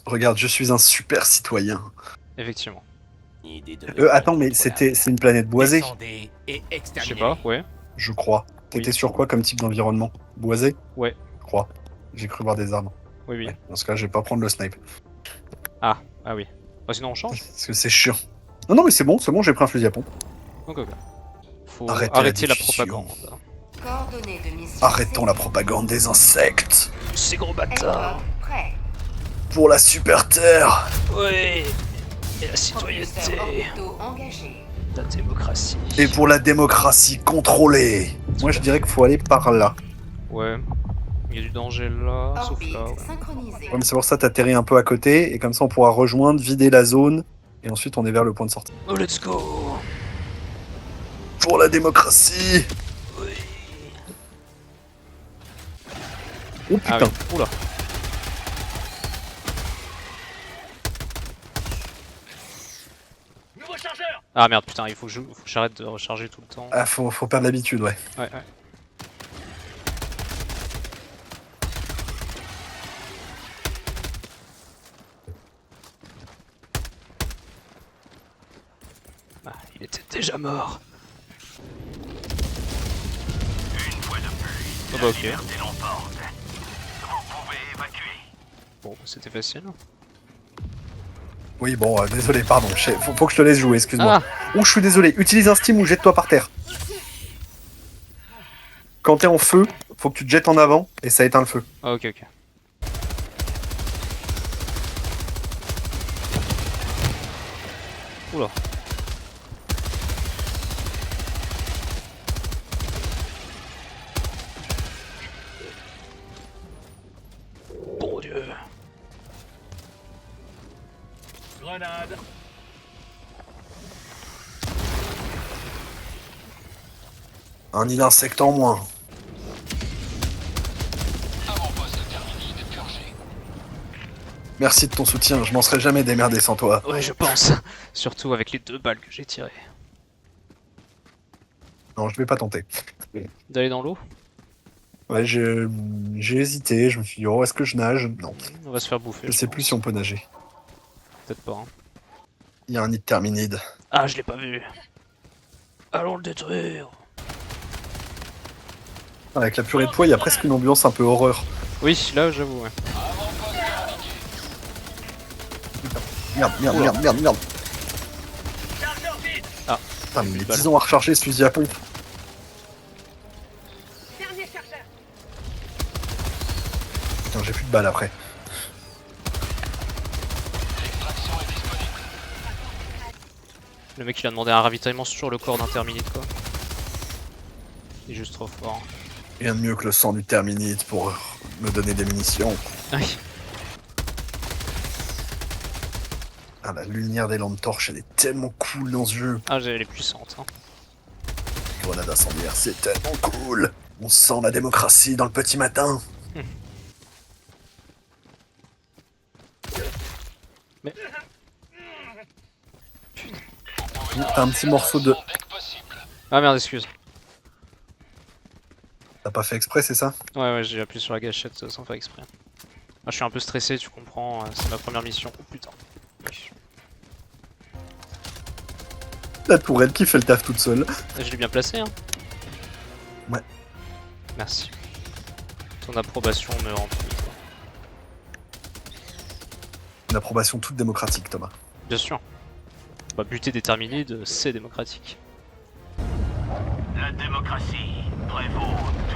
Regarde, je suis un super citoyen. Effectivement. Attends, mais c'est une planète boisée, Je sais pas, ouais. je crois. T'étais Oui. sur quoi comme type d'environnement? Boisé? Ouais. Je crois. J'ai cru voir des arbres. Oui, oui. Ouais, dans ce cas, je vais pas prendre le snipe. Ah, ah oui. Bah, sinon on change. Parce que c'est chiant. Non, non, mais c'est bon, j'ai pris un fusil à pompe. Donc, ok. Faut Arrêtez arrêter la la diffusion. propagande. Coordonnées de mission. Arrêtons la propagande des insectes. Ces gros Encode bâtards. prêt. Pour la super terre. Ouais. Et la Propulseur citoyenneté. orbitaux engagés. La démocratie. Et pour la démocratie contrôlée. Moi, je dirais qu'il faut aller par là. Ouais. Il y a du danger là, sauf Orbite là. Ouais. synchronisée. Ouais, mais c'est pour ça que t'atterris un peu à côté, et comme ça on pourra rejoindre, vider la zone, et ensuite on est vers le point de sortie. Oh, let's go. Pour la démocratie. Oui. Oh Ah putain. oui. Oula. Ah merde, putain, il faut que j'arrête de recharger tout le temps. Ah, faut perdre l'habitude, ouais. Ouais, ouais. Ah, il était déjà mort. Oh bah ok. Bon, c'était facile. Oui, bon, désolé, pardon, faut que je te laisse jouer, excuse-moi. Ah. Oh, je suis désolé, utilise un steam ou jette-toi par terre. Quand t'es en feu, faut que tu te jettes en avant, et ça éteint le feu. Ah, ok, ok. Oula. Bon Dieu. Grenade. Un nid d'insectes en moins. Merci de ton soutien, je m'en serais jamais démerdé sans toi. Ouais, je pense. Surtout avec les 2 balles que j'ai tirées. Non, je vais pas tenter. D'aller dans l'eau? Ouais, j'ai hésité, je me suis dit, oh, est-ce que je nage? Non, On va se faire bouffer. je sais plus si on peut nager. Peut-être pas. Hein. Il y a un nid de terminide. Ah, je l'ai pas vu. Allons le détruire. Avec la purée de pois, il y a presque une ambiance un peu horreur. Oui, là, j'avoue, ouais. Merde, merde, Oula. merde, merde, merde. Chargeur vide. Ah, Putain, mais balle. 10 ans à recharger ce fusil à pompe. Dernier chargeur. Putain, j'ai plus de balles après. Le mec, il a demandé un ravitaillement sur le corps d'un terminite, quoi. Il est juste trop fort. Rien de mieux que le sang du terminite pour me donner des munitions. Ah oui. Ah, la lumière des lampes torches, elle est tellement cool dans ce jeu. Ah, elle est puissante. Hein. Grenade incendiaire, c'est tellement cool. On sent la démocratie dans le petit matin. Mais... T'as un petit morceau de... Ah merde, excuse. T'as pas fait exprès, c'est ça? Ouais, ouais, j'ai appuyé sur la gâchette sans faire exprès. Ah, je suis un peu stressé, tu comprends, c'est ma première mission. Oh putain. Oui. La tourelle qui fait le taf toute seule. Je l'ai bien placé, hein. Ouais. Merci. Ton approbation me remplit. Une approbation toute démocratique, Thomas. Bien sûr. Bah, buter des terminides, c'est démocratique. La démocratie prévaut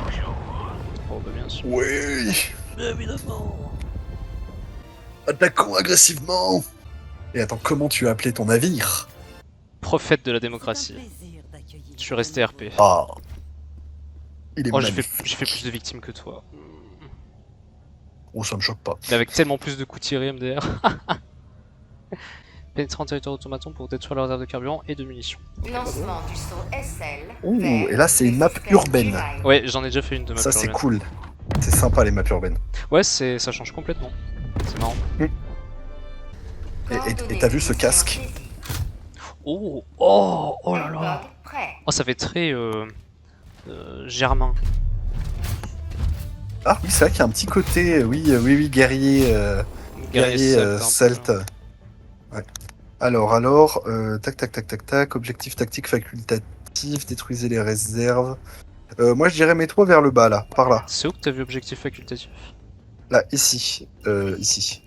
toujours. Oh, bah, bien sûr. Oui. Évidemment. Attaquons agressivement. Et attends, comment tu as appelé ton navire? Prophète de la démocratie. Je suis resté RP. Ah. Il est Oh, j'ai magnifique. fait plus de victimes que toi. Oh, ça me choque pas. Mais avec tellement plus de coups tirés MDR. Pénétrer en territoire automaton pour détruire leurs réserves de carburant et de munitions. Lancement du saut SL. Ouh, vers et là, c'est le une map système urbaine. Jedi. Ouais, j'en ai déjà fait une de ma Ça, c'est urbaine. cool. C'est sympa, les maps urbaines. Ouais, ça change complètement. C'est marrant. Et t'as vu ce casque? Oh, oh, oh là là. Encode prêt. Oh, ça fait très germain. Ah oui, c'est vrai qu'il y a un petit côté, oui, guerrier. Guerrier Celt. Ouais. Tac, tac, tac, tac, tac. Objectif tactique facultatif, détruisez les réserves. Moi, je dirais mets-toi vers le bas, là, par là. C'est où que t'as vu objectif facultatif? Là, ici. Ici.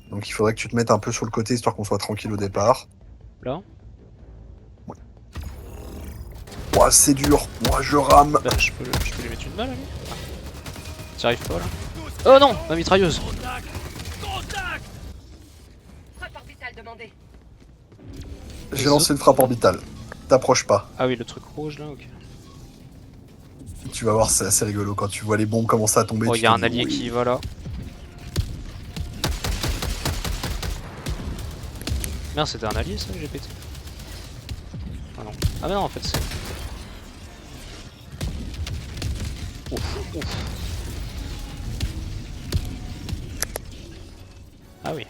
Donc, il faudrait que tu te mettes un peu sur le côté, histoire qu'on soit tranquille au départ. Là? Ouah, c'est dur. Moi, je rame. Bah, je peux lui mettre une balle, lui. Ah. T'y arrives pas, là? Oh non! Ma mitrailleuse! Frappe orbitale demandée. J'ai lancé une frappe orbitale. T'approches pas. Ah oui, le truc rouge, là, ok. Tu vas voir, c'est assez rigolo quand tu vois les bombes commencer à tomber. Oh, tu y'a te un dis, allié oui. qui va là. Merde, c'était un allié, ça, j'ai pété. Ah non. Ah mais non, en fait, c'est... Ouf, ouf. Ah oui.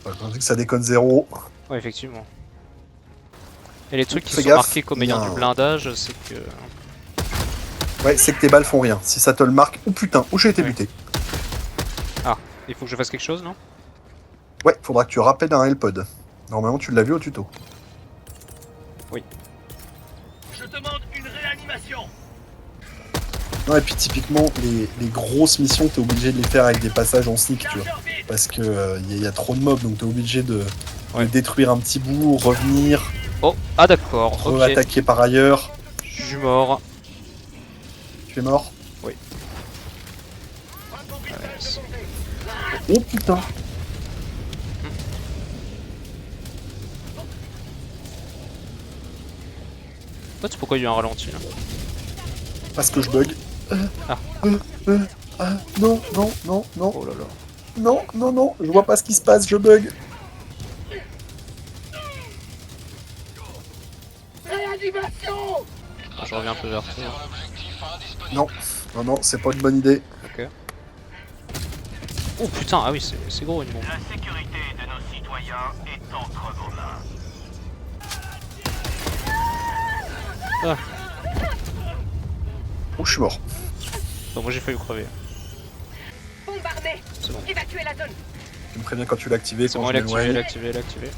Quand on dit que ça déconne zéro. Ouais, effectivement. Et les trucs qui Fais sont gaffe, marqués comme ayant il y a du un- blindage, c'est que... Ouais, c'est que tes balles font rien. Si ça te le marque, oh putain, où j'ai été Ouais. buté. Ah, il faut que je fasse quelque chose, non? Ouais, faudra que tu rappelles un L-pod. Normalement, tu l'as vu au tuto. Je demande une réanimation. Non, et puis typiquement, les grosses missions, t'es obligé de les faire avec des passages en sneak, tu vois. Chargeur vide. Parce que y a trop de mobs, donc t'es obligé de Ouais. détruire un petit bout, revenir, Oh, ah d'accord, ok. re-attaquer par ailleurs. Je suis mort. Tu es mort. Oui. Frappe Ah ouais, orbitale c'est- demandée. Oh putain. En fait, pourquoi il y a eu un ralenti là? Parce que je bug. Ah. Non, non, non, non, Oh là là. non, non, non, je vois pas ce qui se passe, je bug. Réanimation. Ah, je reviens un peu vers toi. Non, non, non, c'est pas une bonne idée. Ok. Oh putain, ah oui, c'est gros une bombe. La sécurité de nos citoyens est entre vos mains. Oh, je suis mort. Bon, moi j'ai failli crever. Bombe armée. C'est bon. Évacuez la zone. Tu me préviens quand tu l'as activé, C'est quand bon, je il est activé, il est m'éloigne. activé, il est activé.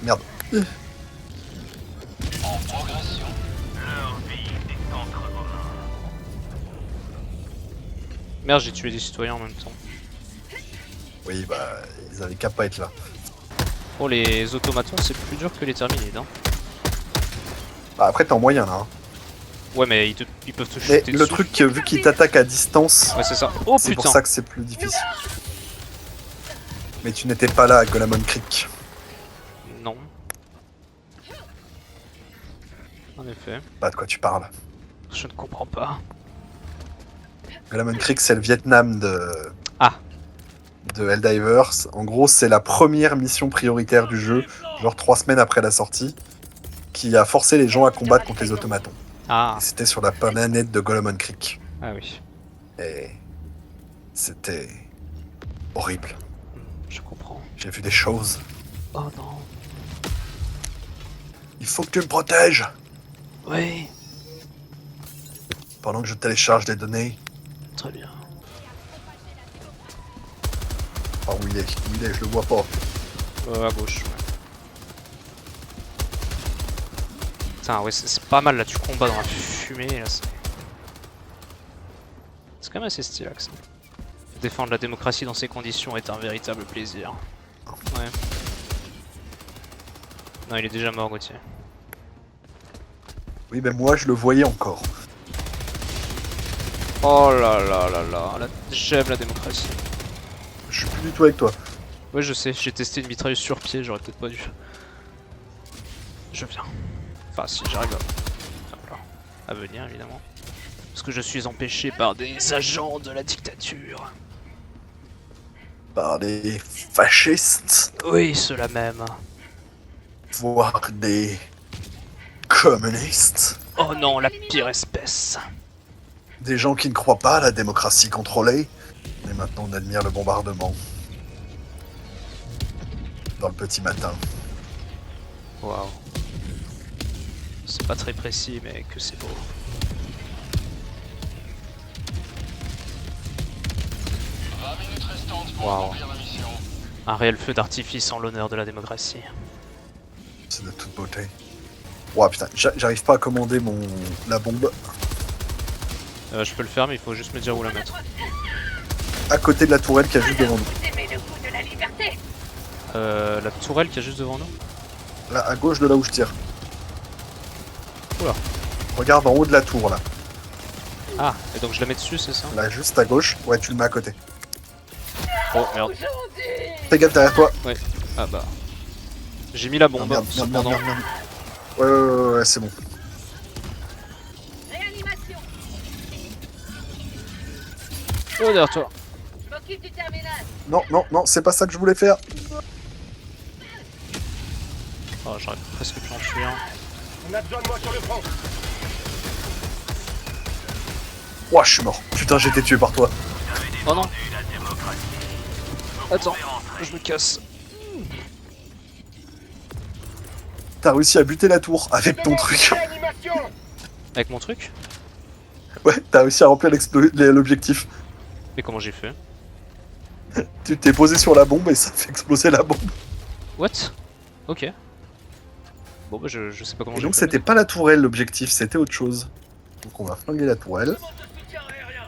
Merde. Leur vie est entre vos mains. Merde, j'ai tué des citoyens en même temps. Oui, bah, ils avaient qu'à pas être là. Oh, les automatons, c'est plus dur que les terminides, hein. Bah, après, t'es en moyen là. Hein. Ouais, mais ils peuvent te Mais shooter le dessus. truc, vu qu'ils t'attaquent à distance, Ouais, c'est ça. Oh c'est pour putain. ça que c'est plus difficile. Mais tu n'étais pas là à Golamon Creek. Non. En effet. Pas de quoi tu parles. Je ne comprends pas. Golamon Creek, c'est le Vietnam Ah. de Helldivers. En gros, c'est la première mission prioritaire du jeu, genre 3 semaines après la sortie, qui a forcé les gens à combattre contre les automatons. Ah. Et c'était sur la planète de Golamon Creek. Ah oui. Et c'était horrible. Je comprends. J'ai vu des choses. Oh non. Il faut que tu me protèges Oui. pendant que je télécharge les données. Très bien. Ah, où il est, je le vois pas. À gauche, ouais. Putain, ouais, c'est pas mal là, tu combats dans la fumée là, c'est quand même assez stylé ça. Défendre la démocratie dans ces conditions est un véritable plaisir. Ouais. Non, il est déjà mort, Gauthier. Oui, mais moi, je le voyais encore. Oh là là là là, j'aime la démocratie. Je suis plus du tout avec toi. Ouais, je sais, j'ai testé une mitrailleuse sur pied, j'aurais peut-être pas dû. Je viens. Enfin, si j'arrive à venir, évidemment. Parce que je suis empêché par des agents de la dictature. Par des fascistes, Oui, ceux-là même. voire des communistes. Oh non, la pire espèce. Des gens qui ne croient pas à la démocratie contrôlée. Et maintenant, on admire le bombardement. Dans le petit matin. Waouh. C'est pas très précis, mais que c'est beau. Waouh. Un réel feu d'artifice en l'honneur de la démocratie. C'est de toute beauté. Ouah putain, j'arrive pas à commander la bombe. Je peux le faire, mais il faut juste me dire où la mettre. À côté de la tourelle qui a juste devant nous. Vous aimez le goût de la liberté? La tourelle qui est juste devant nous. Là, à gauche de là où je tire. Oula. Regarde en haut de la tour là. Ah, et donc je la mets dessus, c'est ça? Là, juste à gauche. Ouais, tu le mets à côté. Oh merde. Fais gaffe derrière toi. Ah bah. J'ai mis la Ah, bombe. merde, cependant. merde. Ouais, c'est bon. Réanimation. Oh, derrière toi. Je m'occupe du terminal. Non, c'est pas ça que je voulais faire. Oh, j'aurais presque pu en tuer un. On a besoin de moi sur le front. Ouah, je suis mort. Putain, j'ai été tué par toi. Oh non. Attends, je me casse. T'as réussi à buter la tour avec ton truc. Réanimation. Avec mon truc? Ouais, t'as réussi à remplir l'objectif. Mais comment j'ai fait? Tu t'es posé sur la bombe et ça fait exploser la bombe. What? Ok. Bon bah je sais pas comment Et j'ai donc fait. c'était pas la tourelle l'objectif, c'était autre chose. Donc on va flinguer la tourelle.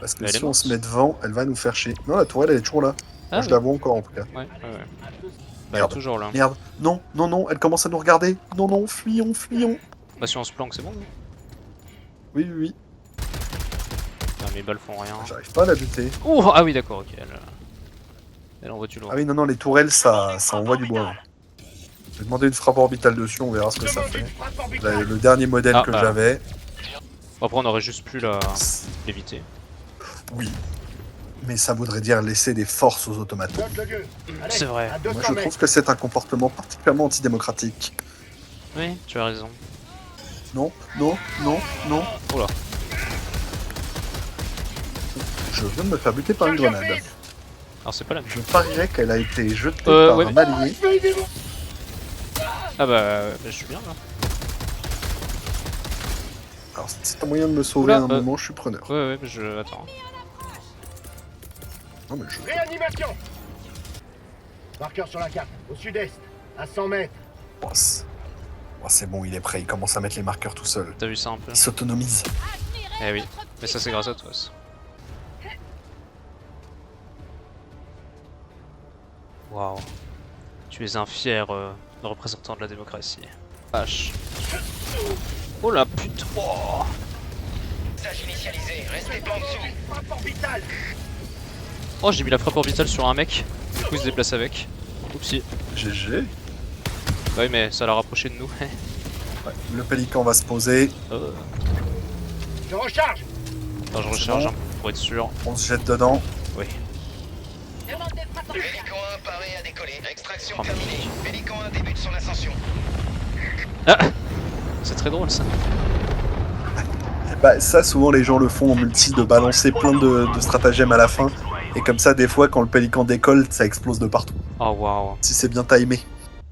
Parce que Mais elle est si on morte. se met devant, elle va nous faire chier. Non, la tourelle elle est toujours là. Ah, Moi, je oui. la vois encore en tout cas. Ouais. Bah, elle est Merde. toujours là. Merde. Non, elle commence à nous regarder. Non, fuyons. Bah si on se planque, c'est bon. Non, Oui. mes balles font rien. J'arrive pas à la buter. Oh, ah oui, d'accord, ok. Elle envoie du lourd. Ah oui, non, les tourelles ça envoie du bois. Je vais demander une frappe orbitale dessus, on verra ce que ça fait. Là, le dernier modèle que Ah. j'avais. Après, on aurait juste pu l'éviter. Oui. Mais ça voudrait dire laisser des forces aux automates. Bloque le gueux. Allez, C'est vrai. à 200 Moi je mètres. trouve que c'est un comportement particulièrement antidémocratique. Oui, tu as raison. Non. Oula. Je viens de me faire buter par une grenade. Alors, c'est pas la même. Je parierais qu'elle a été jetée par ouais. un allié. Ah bah, je suis bien là. Alors si t'as moyen de me sauver Oula, à un moment, je suis preneur. Ouais, mais je. Attends. Non mais je... Réanimation. Marqueur sur la carte, au sud-est, à 100 mètres. Oh, c'est bon, il est prêt, il commence à mettre les marqueurs tout seul. T'as vu ça un peu? Il s'autonomise. Eh oui. Mais ça, c'est grâce à toi. Ça. Waouh. Tu es un fier représentant de la démocratie. Vache. Oh la putain. Oh. Tâche initialisée, restez pas en dessous. Frappe orbitale. Oh, j'ai mis la frappe orbitale sur un mec. Du coup, il se déplace avec. Oupsie. GG. Bah oui, mais ça l'a rapproché de nous. Ouais, le pélican va se poser, Je recharge. Attends, je recharge un peu pour être sûr. on se jette dedans. Oui. Demande de frappe orbitale. Pélican 1 paré à décoller. Extraction Oh, terminée. Pélican 1 débute son ascension. Ah, c'est très drôle ça. Bah ça souvent les gens le font en multi de balancer plein de stratagèmes à la fin. Et comme ça des fois quand le pélican décolle ça explose de partout. Oh waouh. Si c'est bien timé.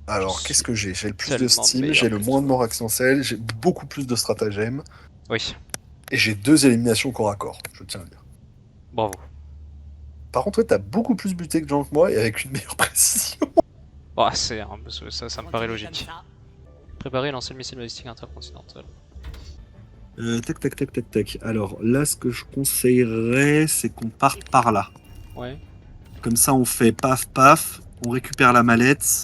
Alors qu'est-ce que j'ai? J'ai le plus de Tellement style, meilleur. j'ai le moins de mort accidentelle, j'ai beaucoup plus de stratagèmes. Oui. Et j'ai 2 éliminations corps à corps, je tiens à le dire. Bravo. Par contre, toi, t'as beaucoup plus buté que Jean que moi et avec une meilleure précision. Oh, c'est ça me paraît logique. Préparer et lancer le missile balistique intercontinental. Tac. Alors là, ce que je conseillerais, c'est qu'on parte par là. Ouais. Comme ça, on fait paf, on récupère la mallette.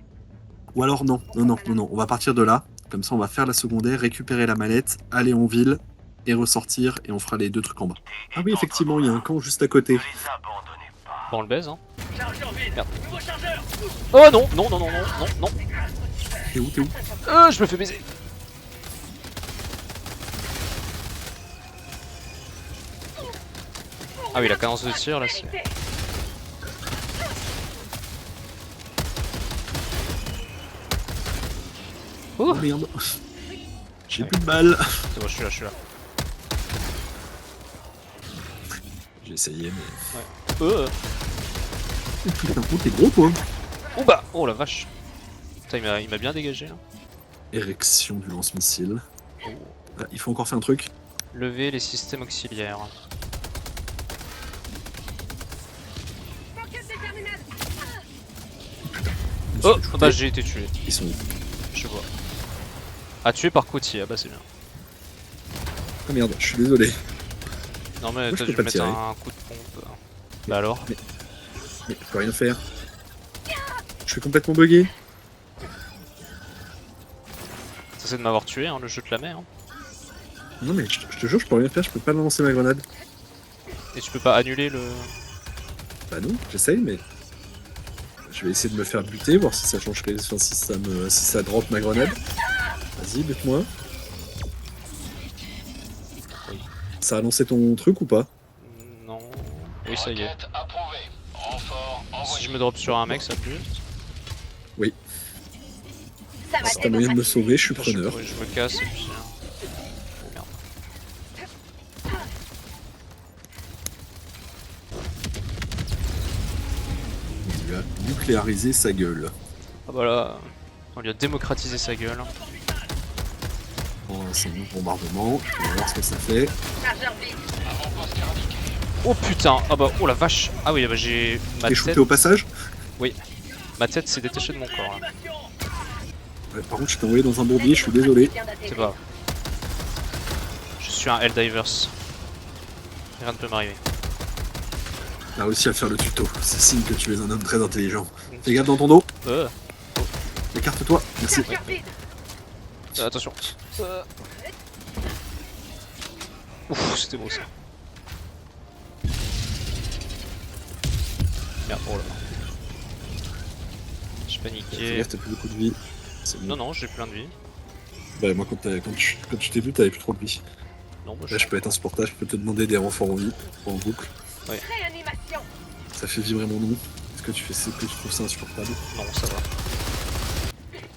Ou alors non, on va partir de là. Comme ça, on va faire la secondaire, récupérer la mallette, aller en ville et ressortir et on fera les 2 trucs en bas. Ah oui, effectivement, il y a un camp juste à côté. Bon, on le baise, hein. Chargeur vide. Merde. Nouveau chargeur. Oh non. T'es où Je me fais baiser. Ah oui, la cadence de tir là, c'est. Oh merde. J'ai plus de balles. C'est bon, je suis là. J'ai essayé, mais... Oh Putain, t'es gros, toi. bah. Oh la vache. Putain, il m'a bien dégagé là. Érection du lance-missile. Oh. Ah, il faut encore faire un truc. Lever les systèmes auxiliaires. Oh, tu peux bah shooter. j'ai été tué. Ils sont où? Je vois. Ah, tué par Coty, ah bah c'est bien. Ah merde, je suis désolé. Non mais Moi, je t'as peux dû pas mettre tirer. un coup de pompe. Bah alors? Mais je peux rien faire. Je suis complètement bugué. T'essaies de m'avoir tué, hein, le jeu te la met. Hein. Non mais je te jure, je peux rien faire, je peux pas lancer ma grenade. Et tu peux pas annuler le... Bah non, j'essaye, mais je vais essayer de me faire buter, voir si ça change, enfin, si ça drop ma grenade. Vas-y, bute-moi. Ça a lancé ton truc ou pas? Non... Oui ça y est. Requête approuvée. Renfort Si envoyé. je me drop sur un mec ça booste. Oui. Ça va Si t'as moyen de me sauver, je suis preneur. Je me casse et puis... Oh merde. Il lui a nucléarisé sa gueule. Ah bah là... On lui a démocratisé sa gueule. Oh, c'est un bombardement, on va voir ce que ça fait. Chargeur vide. Oh putain. Ah bah oh la vache. Ah oui bah j'ai... Ma T'es shooté tête... au passage? Ma tête s'est détachée de mon corps là. Ouais, par contre, je t'ai envoyé dans un bourbier, je suis désolé. C'est pas grave. Je suis un Helldivers. Rien ne peut m'arriver. T'as réussi à faire le tuto, c'est signe que tu es un homme très intelligent. Fais gaffe dans ton dos, écarte-toi, merci. Chargeur vide. Attention. Ouf, c'était beau ça. Merde, oh là. J'ai Fais paniqué. gaffe, t'as plus beaucoup de vie. C'est bon. Non, non, j'ai plein de vie. Bah, moi, quand je t'ai vu, t'avais plus trop de vie. Non, bah, Là, je peux être insupportable, je peux te demander des renforts en vie, en boucle. Réanimation. Ça fait vibrer mon nom. Est-ce que tu trouves ça insupportable? Non, ça va.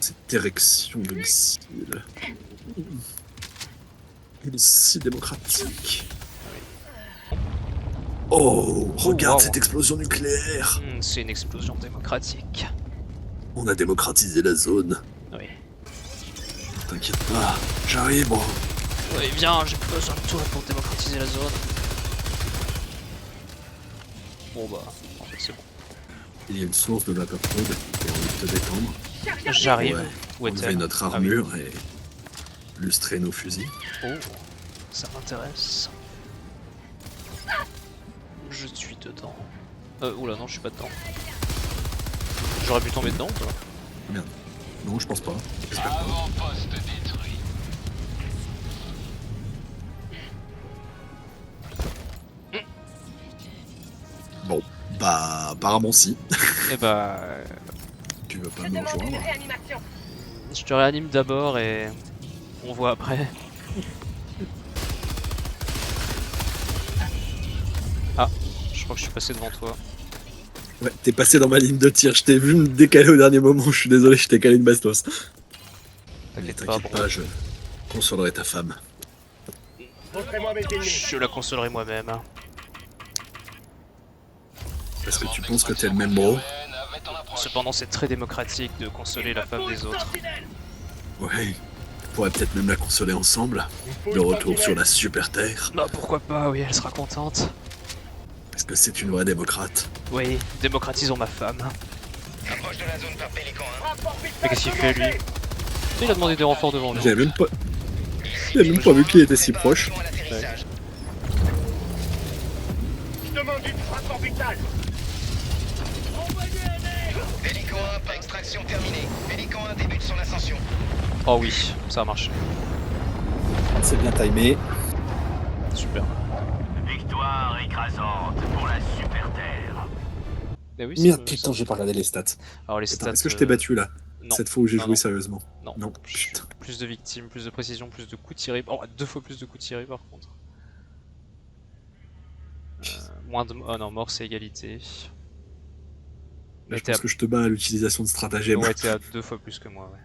Cette érection de missile. Il est si démocratique. Oh, regarde wow. cette explosion nucléaire! C'est une explosion démocratique. On a démocratisé la zone. Oui. T'inquiète pas, j'arrive, bro. Oui, viens, j'ai besoin de toi pour démocratiser la zone. Bon bah, en fait c'est bon. Il y a une source de vapeur chaude et envie de te détendre. J'arrive. Ouais, Où enlever est-elle? notre Ah oui. armure et lustrer nos fusils. Oh, ça m'intéresse. Je suis dedans. Oula, non, je suis pas dedans. J'aurais pu tomber dedans ou pas? Merde. Non, je pense pas. J'espère pas. Avant-poste détruit. Bon, bah, apparemment si. Eh bah, Tu veux pas Je me demande une rejoindre? réanimation. je te réanime d'abord et on voit après. Ah, je crois que je suis passé devant toi. Ouais, t'es passé dans ma ligne de tir. Je t'ai vu me décaler au dernier moment. Je suis désolé, je t'ai calé une bastos. Mais T'inquiète pas, t'inquiète bon. pas, je consolerai ta femme. Montrez-moi mes ennemis. Je la consolerai moi-même. Parce que tu penses que t'es le même bro? Navette en approche. Cependant, c'est très démocratique de consoler la femme des autres. Ouais. On pourrait peut-être même la consoler ensemble. Il me faut De une retour sur sentinelle. la super terre. Bah pourquoi pas, oui, elle sera contente. Parce que c'est une vraie démocrate. Oui, démocratisons ma femme. Approche de la zone par Pélican 1. Rapport vital Mais qu'est-ce qu'il fait lui? demandé. Il a demandé des renforts devant nous. J'avais même pas... J'avais même pas vu qu'il était si proche. À l'atterrissage. Je demande une rapport vital. Pélican 1, pas extraction terminée. Pélican 1 débute son ascension. Oh oui, ça a marché. C'est bien timé. Super. Victoire écrasante pour la Super Terre. Mais oui, Merde, ça- putain, j'ai pas regardé les stats. Alors les Putain, stats. est-ce que je t'ai battu là? Non. Cette fois où j'ai Non, joué non. sérieusement. Non. Non, putain. Plus de victimes, plus de précision, plus de coups tirés. Oh, 2 fois plus de coups tirés par contre. Moins de. Oh non, mort c'est égalité. Là, je t'es pense que je te bats à l'utilisation de stratagèmes. Ouais, t'es à 2 fois plus que moi, ouais.